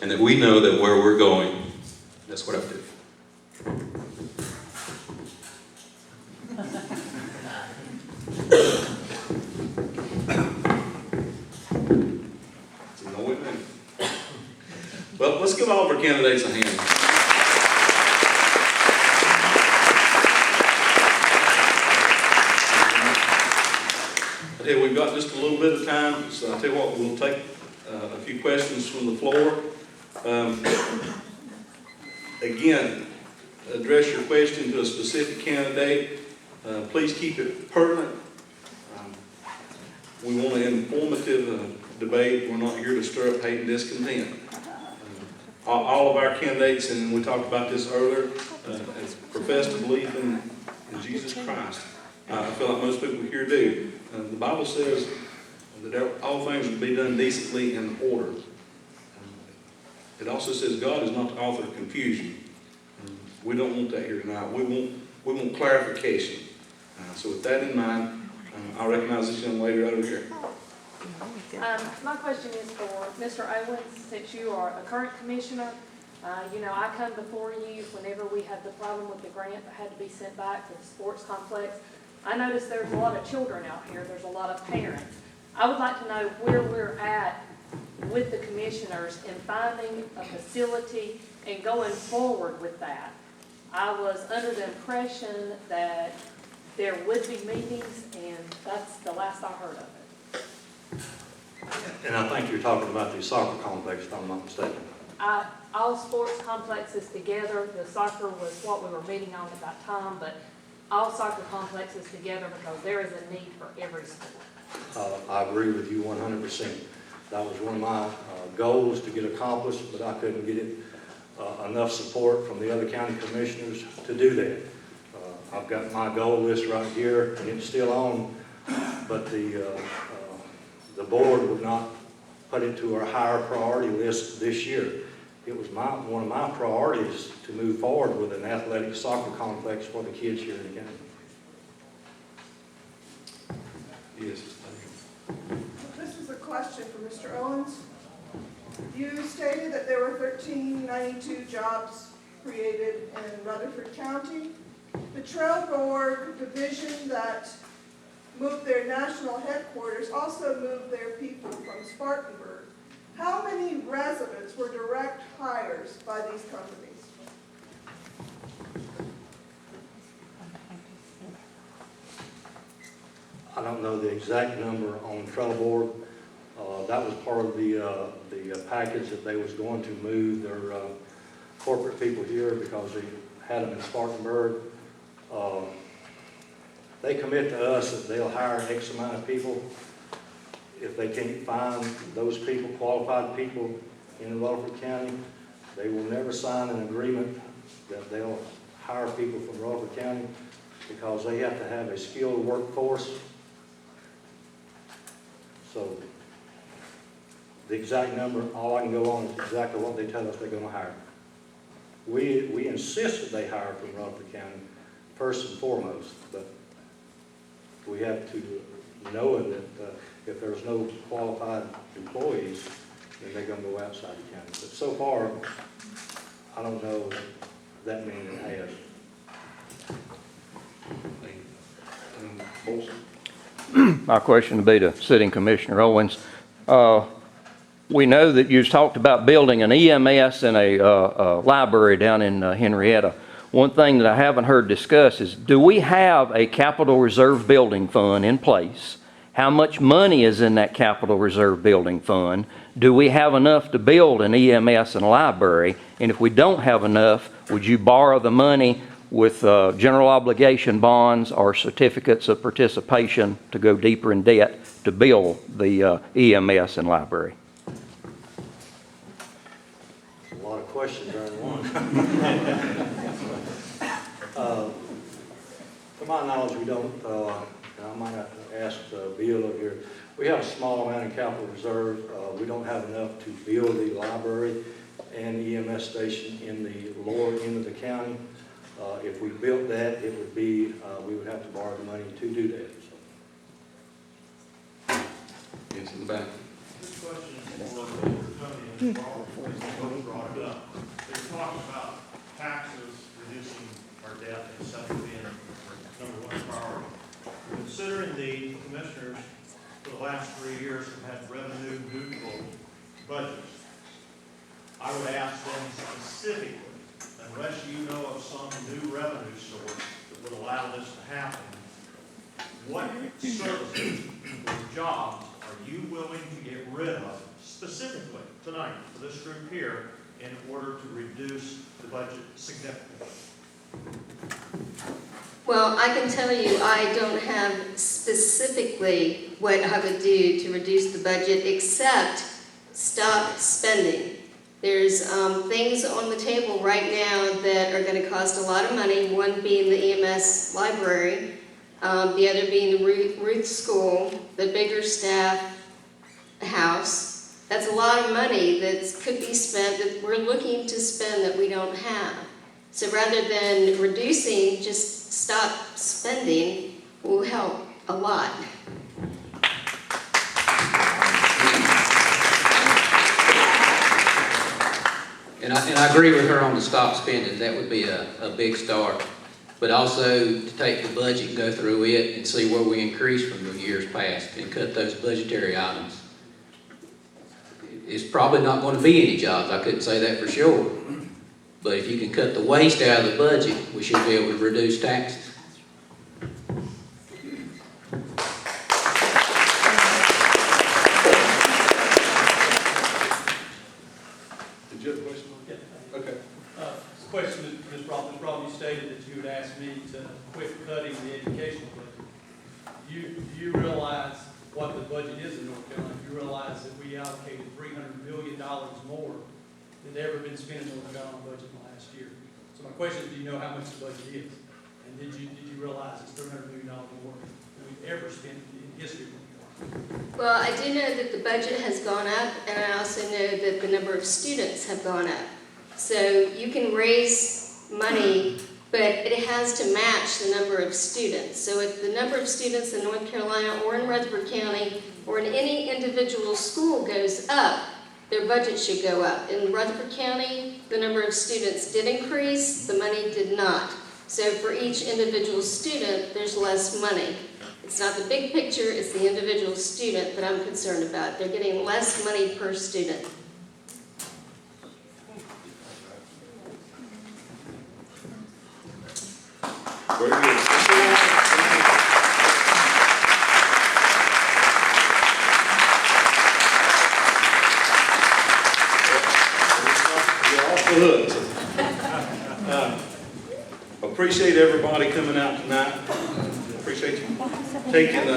and that we know that where we're going, that's what I do. Well, let's give all of our candidates a hand. I tell you, we've got just a little bit of time, so I tell you what, we'll take a few questions from the floor. Again, address your question to a specific candidate. Please keep it pertinent. We want an informative debate. We're not here to stir up hate and discontent. All of our candidates, and we talked about this earlier, profess to believe in Jesus Christ. I feel like most people here do. The Bible says that all things will be done decently and in order. It also says God is not the author of confusion. We don't want that here tonight. We want clarification. So with that in mind, I'll recognize this young lady right over here. My question is for Mr. Owens, since you are a current commissioner. I come before you whenever we had the problem with the grant that had to be sent back to the sports complex. I noticed there's a lot of children out here. There's a lot of parents. I would like to know where we're at with the commissioners in finding a facility and going forward with that. I was under the impression that there would be meetings, and that's the last I heard of it. And I think you're talking about the soccer complex, if I'm not mistaken. All sports complexes together. The soccer was what we were meeting on at that time, but all soccer complexes together because there is a need for every sport. I agree with you 100%. That was one of my goals to get accomplished, but I couldn't get it enough support from the other county commissioners to do that. I've got my goal list right here, and it's still on, but the board would not put it to our higher priority list this year. It was one of my priorities to move forward with an athletic soccer complex for the kids here in the county. Yes. This is a question for Mr. Owens. You stated that there were 1392 jobs created in Rutherford County. The Trailborg division that moved their national headquarters also moved their people from Spartanburg. How many residents were direct hires by these companies? I don't know the exact number on Trelleborg. That was part of the package that they was going to move their corporate people here because they had them in Spartanburg. They commit to us that they'll hire X amount of people. If they can't find those people, qualified people in Rutherford County, they will never sign an agreement that they'll hire people from Rutherford County because they have to have a skilled workforce. So the exact number, all I can go on is exactly what they tell us they're going to hire. We insist that they hire from Rutherford County first and foremost, but we have to know that if there's no qualified employees, then they're going to go outside the county. But so far, I don't know that many it has. My question would be to Sitting Commissioner Owens. We know that you've talked about building an EMS and a library down in Henrietta. One thing that I haven't heard discussed is, do we have a capital reserve building fund in place? How much money is in that capital reserve building fund? Do we have enough to build an EMS and a library? And if we don't have enough, would you borrow the money with general obligation bonds or certificates of participation to go deeper in debt to build the EMS and library? A lot of questions are in one. To my knowledge, we don't, and I might have to ask Bill over here, we have a small amount of capital reserve. We don't have enough to build the library and EMS station in the lower end of the county. If we built that, it would be, we would have to borrow the money to do that. So. Yes, in the back. This question is for Tony and Robert both brought it up. They talked about taxes reducing our debt and such being our number one priority. Considering the commissioners for the last 3 years have had revenue neutral budgets, I would ask them specifically, unless you know of some new revenue source that would allow this to happen, what services or jobs are you willing to get rid of specifically tonight for this group here in order to reduce the budget significantly? Well, I can tell you, I don't have specifically what I would do to reduce the budget except stop spending. There's things on the table right now that are going to cost a lot of money, one being the EMS library, the other being the Ruth School, the bigger staff house. That's a lot of money that could be spent, that we're looking to spend that we don't have. So rather than reducing, just stop spending will help a lot. And I agree with her on the stop spending. That would be a big start. But also to take the budget and go through it and see where we increase from the years past and cut those budgetary items. It's probably not going to be any jobs. I couldn't say that for sure. But if you can cut the waste out of the budget, we should be able to reduce taxes. Did you have a question? Okay. The question that Ms. Robbie stated that you would ask me to quit cutting the educational budget. Do you realize what the budget is in North Carolina? Do you realize that we allocated $300 million more than ever been spent in the North Carolina budget in the last year? So my question is, do you know how much the budget is? And did you realize it's $300 million more than we've ever spent in history of North Carolina? Well, I do know that the budget has gone up, and I also know that the number of students have gone up. So you can raise money, but it has to match the number of students. So if the number of students in North Carolina or in Rutherford County or in any individual school goes up, their budget should go up. In Rutherford County, the number of students did increase, the money did not. So for each individual student, there's less money. It's not the big picture, it's the individual student that I'm concerned about. They're getting less money per student. Very good. You're off the hook. Appreciate everybody coming out tonight. Appreciate you taking